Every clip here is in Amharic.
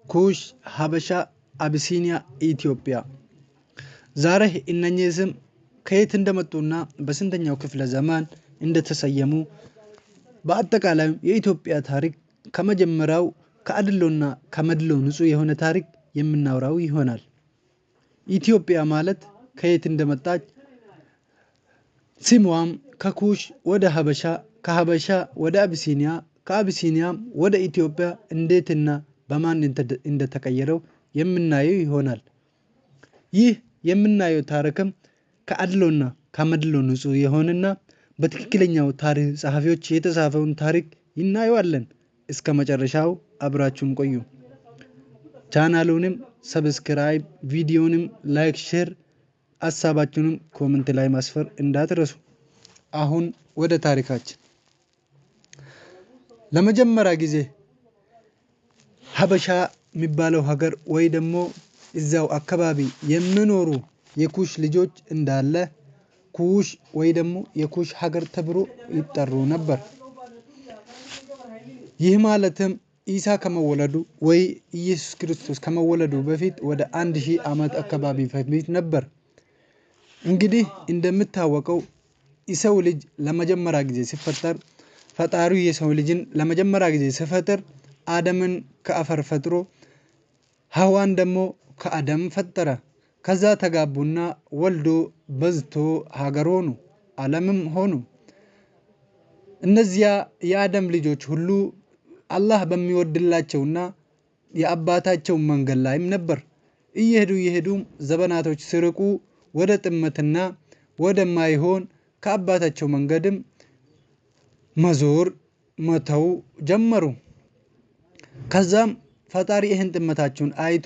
ኩሽ፣ ሀበሻ፣ አቢሲኒያ፣ ኢትዮጵያ። ዛሬ እነኚህ ስም ከየት እንደመጡና በስንተኛው ክፍለ ዘመን እንደተሰየሙ በአጠቃላይ የኢትዮጵያ ታሪክ ከመጀመሪያው ከአድሎና ከመድሎ ንጹህ የሆነ ታሪክ የምናወራው ይሆናል። ኢትዮጵያ ማለት ከየት እንደመጣች ስሟም ከኩሽ ወደ ሀበሻ፣ ከሀበሻ ወደ አቢሲኒያ፣ ከአቢሲኒያም ወደ ኢትዮጵያ እንዴትና በማን እንደተቀየረው የምናየው ይሆናል። ይህ የምናየው ታሪክም ከአድሎና ከመድሎ ንጹህ የሆነና በትክክለኛው ታሪክ ጸሐፊዎች የተጻፈውን ታሪክ እናየዋለን። እስከ መጨረሻው አብራችሁን ቆዩ። ቻናሉንም ሰብስክራይብ፣ ቪዲዮንም ላይክ፣ ሼር፣ ሀሳባችሁንም ኮሜንት ላይ ማስፈር እንዳትረሱ። አሁን ወደ ታሪካችን። ለመጀመሪያ ጊዜ ሀበሻ የሚባለው ሀገር ወይ ደግሞ እዛው አካባቢ የሚኖሩ የኩሽ ልጆች እንዳለ ኩሽ ወይ ደግሞ የኩሽ ሀገር ተብሎ ይጠሩ ነበር። ይህ ማለትም ኢሳ ከመወለዱ ወይ ኢየሱስ ክርስቶስ ከመወለዱ በፊት ወደ 1000 ዓመት አካባቢ በፊት ነበር። እንግዲህ እንደምታወቀው የሰው ልጅ ለመጀመሪያ ጊዜ ሲፈጠር ፈጣሪው የሰው ልጅን ለመጀመሪያ ጊዜ ሲፈጥር አደምን ከአፈር ፈጥሮ ሐዋን ደግሞ ከአደም ፈጠረ። ከዛ ተጋቡና ወልዶ በዝቶ ሀገር ሆኑ፣ ዓለምም ሆኑ። እነዚያ የአደም ልጆች ሁሉ አላህ በሚወድላቸውና የአባታቸው መንገድ ላይም ነበር። እየሄዱም ዘመናቶች ሲርቁ ወደ ጥመትና ወደማይሆን ከአባታቸው መንገድም መዞር መተው ጀመሩ። ከዛም ፈጣሪ ይህን ጥመታቸውን አይቶ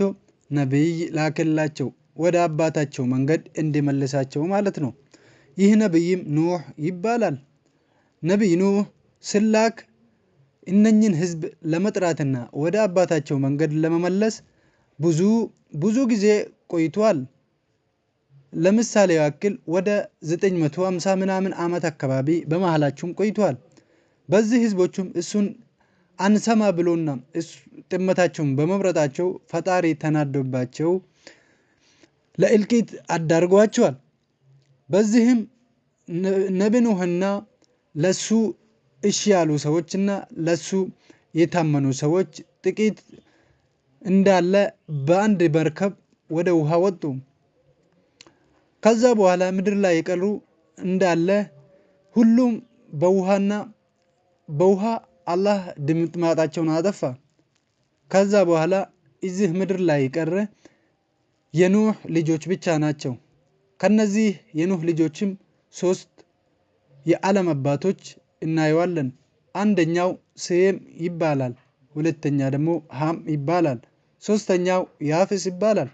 ነቢይ ላከላቸው ወደ አባታቸው መንገድ እንዲመልሳቸው ማለት ነው። ይህ ነቢይም ኑህ ይባላል። ነቢይ ኑህ ስላክ እነኝን ህዝብ ለመጥራትና ወደ አባታቸው መንገድ ለመመለስ ብዙ ጊዜ ቆይቷል። ለምሳሌ ያክል ወደ 950 ምናምን ዓመት አካባቢ በመሃላቸውም ቆይቷል። በዚህ ህዝቦቹም እሱን አንሰማ ብሎና ጥመታቸውን በመምረጣቸው ፈጣሪ ተናዶባቸው ለእልቂት አዳርጓቸዋል። በዚህም ነብይ ኑህና ለሱ እሺ ያሉ ሰዎችና ለሱ የታመኑ ሰዎች ጥቂት እንዳለ በአንድ መርከብ ወደ ውሃ ወጡ። ከዛ በኋላ ምድር ላይ የቀሩ እንዳለ ሁሉም በውሃ አላህ ድምጥማጣቸውን አጠፋ። ከዛ በኋላ እዚህ ምድር ላይ የቀረ የኑህ ልጆች ብቻ ናቸው። ከነዚህ የኑህ ልጆችም 3 የዓለም አባቶች እናየዋለን። አንደኛው ሴም ይባላል፣ ሁለተኛ ደግሞ ሃም ይባላል፣ ሶስተኛው ያፌስ ይባላል።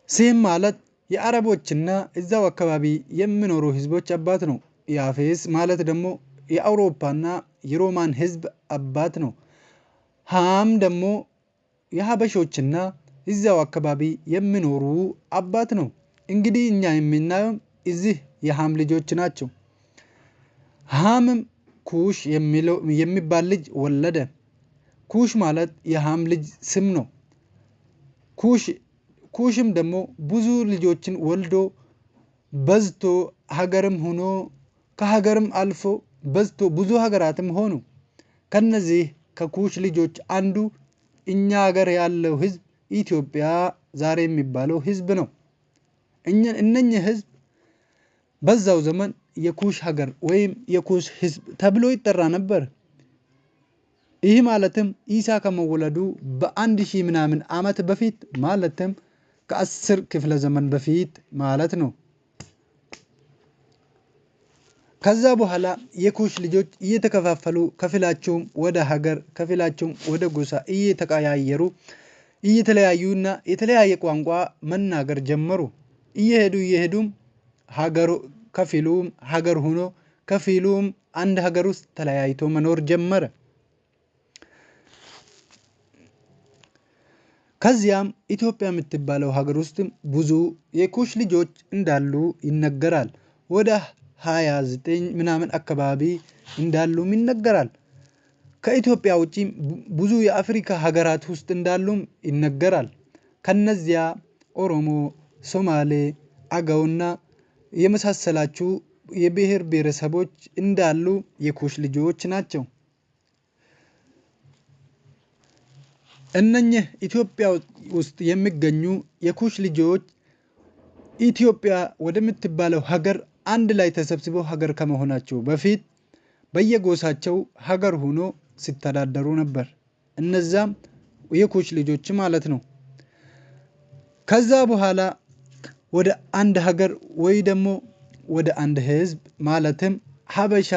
ሴም ማለት የአረቦችና እዛው አካባቢ የሚኖሩ ህዝቦች አባት ነው። ያፌስ ማለት ደግሞ የአውሮፓና የሮማን ህዝብ አባት ነው። ሃም ደግሞ የሀበሾችና እዛው አካባቢ የሚኖሩ አባት ነው። እንግዲህ እኛ የምናየው እዚህ የሃም ልጆች ናቸው። ሃምም ኩሽ የሚባል ልጅ ወለደ። ኩሽ ማለት የሃም ልጅ ስም ነው። ኩሽም ደግሞ ብዙ ልጆችን ወልዶ በዝቶ ሀገርም ሆኖ ከሀገርም አልፎ በዝቶ ብዙ ሀገራትም ሆኑ። ከነዚህ ከኩሽ ልጆች አንዱ እኛ ሀገር ያለው ህዝብ ኢትዮጵያ ዛሬ የሚባለው ህዝብ ነው። እነኚህ ህዝብ በዛው ዘመን የኩሽ ሀገር ወይም የኩሽ ህዝብ ተብሎ ይጠራ ነበር። ይህ ማለትም ኢሳ ከመወለዱ በ1000 ምናምን ዓመት በፊት ማለትም ከ10 ክፍለ ዘመን በፊት ማለት ነው። ከዛ በኋላ የኩሽ ልጆች እየተከፋፈሉ ከፊላቸውም ወደ ሀገር ከፊላቸውም ወደ ጎሳ እየተቀያየሩ እየተለያዩና የተለያየ ቋንቋ መናገር ጀመሩ። እየሄዱም ሀገሩ ከፊሉም ሀገር ሆኖ ከፊሉም አንድ ሀገር ውስጥ ተለያይቶ መኖር ጀመረ። ከዚያም ኢትዮጵያ የምትባለው ሀገር ውስጥም ብዙ የኩሽ ልጆች እንዳሉ ይነገራል። ወደ 29 ምናምን አካባቢ እንዳሉም ይነገራል። ከኢትዮጵያ ውጪ ብዙ የአፍሪካ ሀገራት ውስጥ እንዳሉም ይነገራል። ከነዚያ ኦሮሞ፣ ሶማሌ፣ አገውና የመሳሰላችሁ የብሔር ብሔረሰቦች እንዳሉ የኩሽ ልጆች ናቸው። እነኚህ ኢትዮጵያ ውስጥ የሚገኙ የኩሽ ልጆች ኢትዮጵያ ወደምትባለው ሀገር አንድ ላይ ተሰብስበው ሀገር ከመሆናቸው በፊት በየጎሳቸው ሀገር ሆኖ ሲተዳደሩ ነበር። እነዛም የኩሽ ልጆች ማለት ነው። ከዛ በኋላ ወደ አንድ ሀገር ወይ ደግሞ ወደ አንድ ህዝብ ማለትም ሀበሻ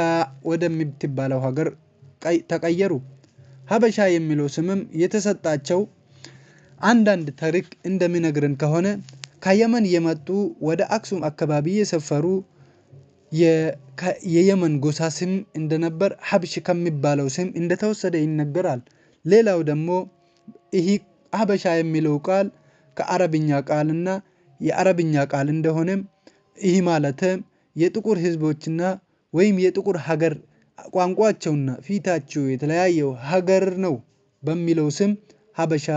ወደምትባለው ሀገር ተቀየሩ። ሀበሻ የሚለው ስምም የተሰጣቸው አንዳንድ ታሪክ እንደሚነግረን ከሆነ ከየመን የመጡ ወደ አክሱም አካባቢ የሰፈሩ የየመን ጎሳ ስም እንደነበር ሀብሽ ከሚባለው ስም እንደተወሰደ ይነገራል። ሌላው ደግሞ ይህ ሀበሻ የሚለው ቃል ከአረብኛ ቃልና የአረብኛ ቃል እንደሆነም ይህ ማለትም የጥቁር ህዝቦችና ወይም የጥቁር ሀገር ቋንቋቸውና ፊታቸው የተለያየው ሀገር ነው በሚለው ስም ሀበሻ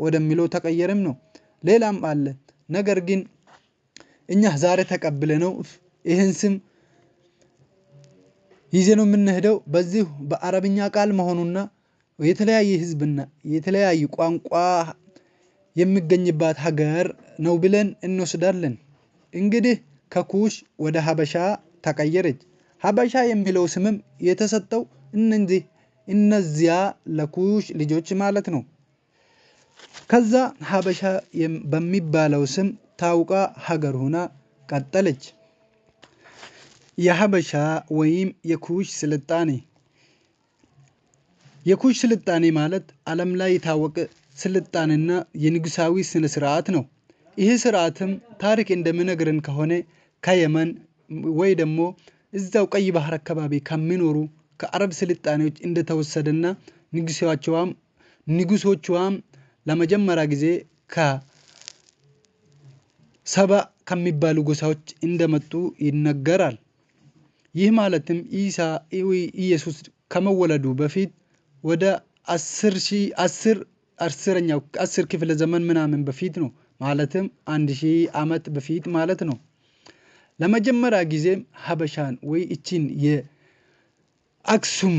ወደሚለው ተቀየረም ነው። ሌላም አለ። ነገር ግን እኛ ዛሬ ተቀብለነው ይህን ስም ይዘነው የምንሄደው በዚህ በአረብኛ ቃል መሆኑና የተለያየ ህዝብና የተለያየ ቋንቋ የሚገኝባት ሀገር ነው ብለን እንወስዳለን። እንግዲህ ከኩሽ ወደ ሀበሻ ተቀየረች። ሀበሻ የሚለው ስምም የተሰጠው እነዚያ ለኩሽ ልጆች ማለት ነው። ከዛ ሀበሻ በሚባለው ስም ታውቃ ሀገር ሆና ቀጠለች። የሀበሻ ወይም የኩሽ ስልጣኔ። የኩሽ ስልጣኔ ማለት ዓለም ላይ የታወቀ ስልጣኔና የንጉሳዊ ስነ ስርዓት ነው። ይህ ስርዓትም ታሪክ እንደሚነግረን ከሆነ ከየመን ወይ ደግሞ እዛው ቀይ ባህር አካባቢ ከሚኖሩ ከአረብ ስልጣኔዎች እንደተወሰደና ንጉሶቿም ለመጀመሪያ ጊዜ ከሰባ ከሚባሉ ጎሳዎች እንደመጡ ይነገራል። ይህ ማለትም ኢየሱስ ከመወለዱ በፊት ወደ 10 ክፍለ ዘመን ምናምን በፊት ነው። ማለትም 1000 ዓመት በፊት ማለት ነው። ለመጀመሪያ ጊዜ ሀበሻን ወይ እቺን የአክሱም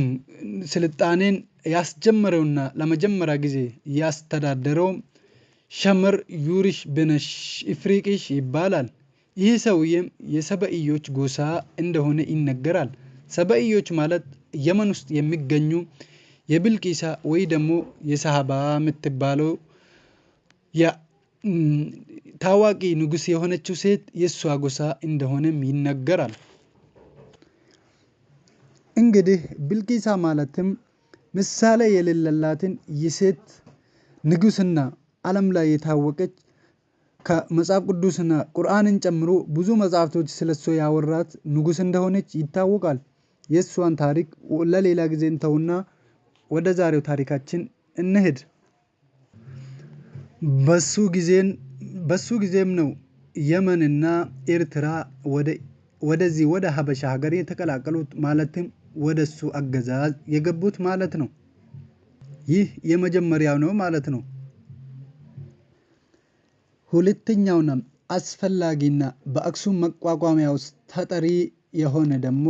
ስልጣኔን ያስጀመረውና ለመጀመሪያ ጊዜ ያስተዳደረው ሸመር ዩሪሽ በነሽ ኢፍሪቅሽ ይባላል። ይህ ሰውዬም የሰበኢዮች ጎሳ እንደሆነ ይነገራል። ሰበኢዮች ማለት የመን ውስጥ የሚገኙ የብልቂሳ ወይ ደግሞ የሳሃባ የምትባለው ታዋቂ ንጉስ የሆነችው ሴት የሷ ጎሳ እንደሆነም ይነገራል። እንግዲህ ብልቂሳ ማለትም ምሳሌ የሌለላትን የሴት ንጉስና ዓለም ላይ የታወቀች ከመጽሐፍ ቅዱስና ቁርአንን ጨምሮ ብዙ መጽሐፍቶች ስለሷ ያወራት ንጉስ እንደሆነች ይታወቃል። የሷን ታሪክ ለሌላ ጊዜ እንተውና ወደ ዛሬው ታሪካችን እንሂድ። በሱ ጊዜም ነው የመንና ኤርትራ ወደዚህ ወደ ሀበሻ ሀገር የተቀላቀሉት ማለትም ወደሱ አገዛዝ የገቡት ማለት ነው። ይህ የመጀመሪያው ነው ማለት ነው። ሁለተኛውና አስፈላጊና በአክሱም መቋቋሚያ ውስጥ ተጠሪ የሆነ ደግሞ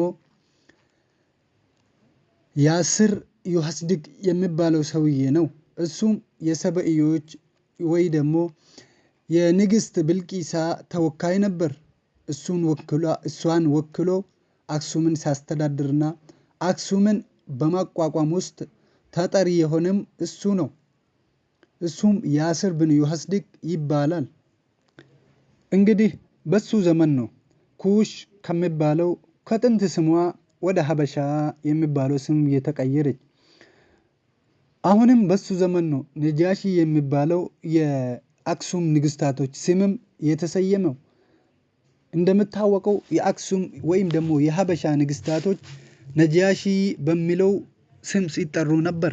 ያስር ዮሐስድግ የሚባለው ሰውዬ ነው። እሱም የሰበኢዮች ወይ ደግሞ የንግስት ብልቂሳ ተወካይ ነበር። እሷን ወክሎ አክሱምን ሲያስተዳድርና አክሱምን በማቋቋም ውስጥ ተጠሪ የሆነም እሱ ነው። እሱም ያስር ብን ዮሐስድግ ይባላል። እንግዲህ በሱ ዘመን ነው ኩሽ ከሚባለው ከጥንት ስሟ ወደ ሀበሻ የሚባለው ስም የተቀየረች። አሁንም በሱ ዘመን ነው ነጃሺ የሚባለው የአክሱም ንግስታቶች ስምም የተሰየመው። እንደምታወቀው የአክሱም ወይም ደግሞ የሀበሻ ንግስታቶች ነጃሺ በሚለው ስም ሲጠሩ ነበር።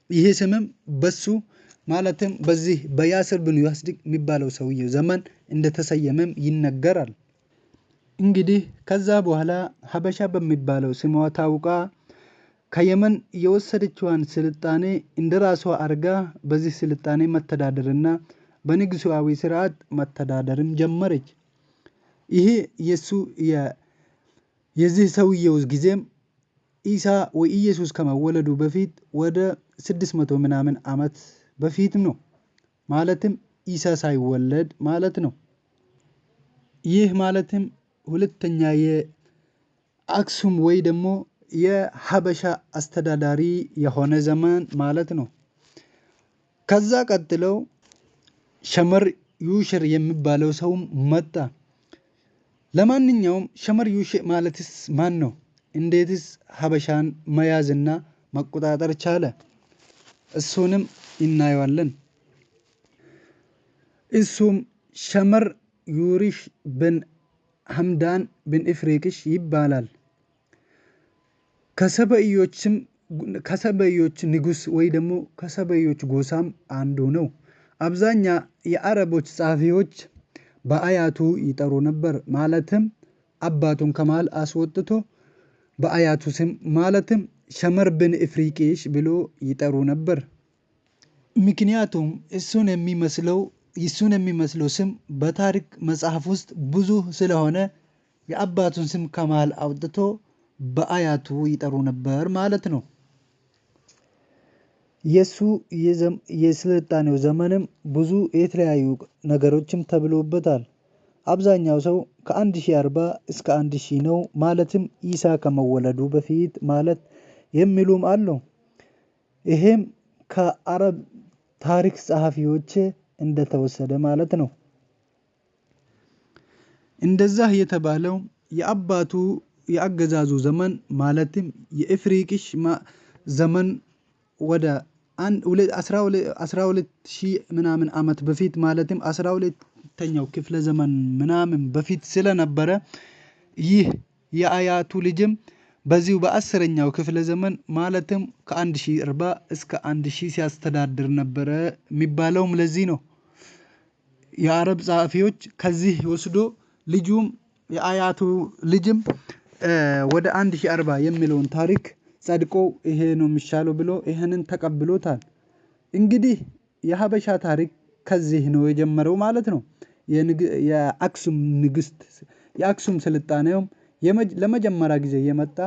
ይሄ ስምም በሱ ማለትም በዚህ በያስር ብን ዮሐስድግ የሚባለው ሰውዬው ዘመን እንደተሰየመም ይነገራል። እንግዲህ ከዛ በኋላ ሀበሻ በሚባለው ስሟ ታውቃ ከየመን የወሰደችዋን ስልጣኔ እንደራሷ አርጋ በዚህ ስልጣኔ መተዳደርና በንጉሳዊ ስርዓት መተዳደርም ጀመረች። ይሄ የዚህ ሰውየው ጊዜም ኢሳ ወይ ኢየሱስ ከመወለዱ በፊት ወደ 600 ምናምን ዓመት በፊት ነው። ማለትም ኢሳ ሳይወለድ ማለት ነው። ይህ ማለትም ሁለተኛ የአክሱም ወይ ደግሞ የሀበሻ አስተዳዳሪ የሆነ ዘመን ማለት ነው። ከዛ ቀጥለው ሸመር ዩሽር የሚባለው ሰውም መጣ። ለማንኛውም ሸመር ዩሽር ማለትስ ማን ነው? እንዴትስ ሀበሻን መያዝና መቆጣጠር ቻለ? እሱንም እናየዋለን። እሱም ሸመር ዩሪሽ ብን ሐምዳን ብን ኢፍሪቅሽ ይባላል። ከሰበዮች ንጉስ ወይ ደግሞ ከሰበዮች ጎሳም አንዱ ነው። አብዛኛ የአረቦች ጸሐፊዎች በአያቱ ይጠሩ ነበር። ማለትም አባቱን ከመሃል አስወጥቶ በአያቱ ስም ማለትም ሸመር ብን ኢፍሪቅሽ ብሎ ይጠሩ ነበር። ምክንያቱም እሱን የሚመስለው ስም በታሪክ መጽሐፍ ውስጥ ብዙ ስለሆነ የአባቱን ስም ከመሃል አውጥቶ በአያቱ ይጠሩ ነበር ማለት ነው። የሱ የስልጣኔው ዘመንም ብዙ የተለያዩ ነገሮችም ተብሎበታል። አብዛኛው ሰው ከ1040 እስከ 1000 ነው ማለትም ኢሳ ከመወለዱ በፊት ማለት የሚሉም አሉ። ይሄም ከአረብ ታሪክ ጸሐፊዎች እንደተወሰደ ማለት ነው። እንደዛ የተባለው የአባቱ የአገዛዙ ዘመን ማለትም የኢፍሪቅሽ ዘመን ወደ 12000 ምናምን ዓመት በፊት ማለትም 12ኛው ክፍለ ዘመን ምናምን በፊት ስለነበረ ይህ የአያቱ ልጅም በዚሁ በ10ኛው ክፍለ ዘመን ማለትም ከ1040 እስከ 1000 ሲያስተዳድር ነበረ የሚባለውም ለዚህ ነው። የአረብ ጸሐፊዎች ከዚህ ወስዶ ልጁም የአያቱ ልጅም ወደ 1040 የሚለውን ታሪክ ጸድቆ ይሄ ነው የሚሻለው ብሎ ይሄንን ተቀብሎታል። እንግዲህ የሀበሻ ታሪክ ከዚህ ነው የጀመረው ማለት ነው። የአክሱም ስልጣኔውም ለመጀመሪያ ጊዜ የመጣ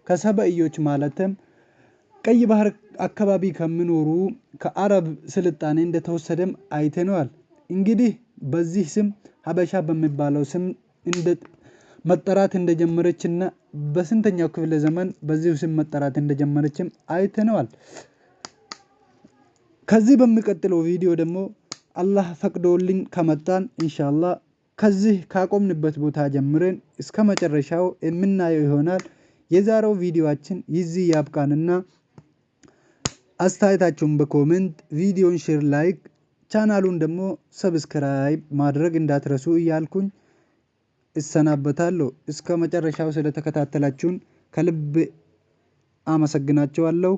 ከሰበእዮች ማለትም ቀይ ባህር አካባቢ ከሚኖሩ ከአረብ ስልጣኔ እንደተወሰደም አይተነዋል። እንግዲህ በዚህ ስም ሀበሻ በሚባለው ስም መጠራት እንደጀመረችና በስንተኛው ክፍለ ዘመን በዚሁ ስም መጠራት እንደጀመረችም አይተነዋል። ከዚህ በሚቀጥለው ቪዲዮ ደግሞ አላህ ፈቅዶልኝ ከመጣን ኢንሻአላህ ከዚህ ካቆምንበት ቦታ ጀምረን እስከ መጨረሻው የምናየው ይሆናል። የዛሬው ቪዲዮአችን ይዚህ ያብቃንና አስተያየታችሁን በኮሜንት ቪዲዮን ሼር፣ ላይክ፣ ቻናሉን ደግሞ ሰብስክራይብ ማድረግ እንዳትረሱ እያልኩኝ እሰናበታለሁ። እስከ መጨረሻው ስለተከታተላችሁን ከልብ አመሰግናችኋለሁ።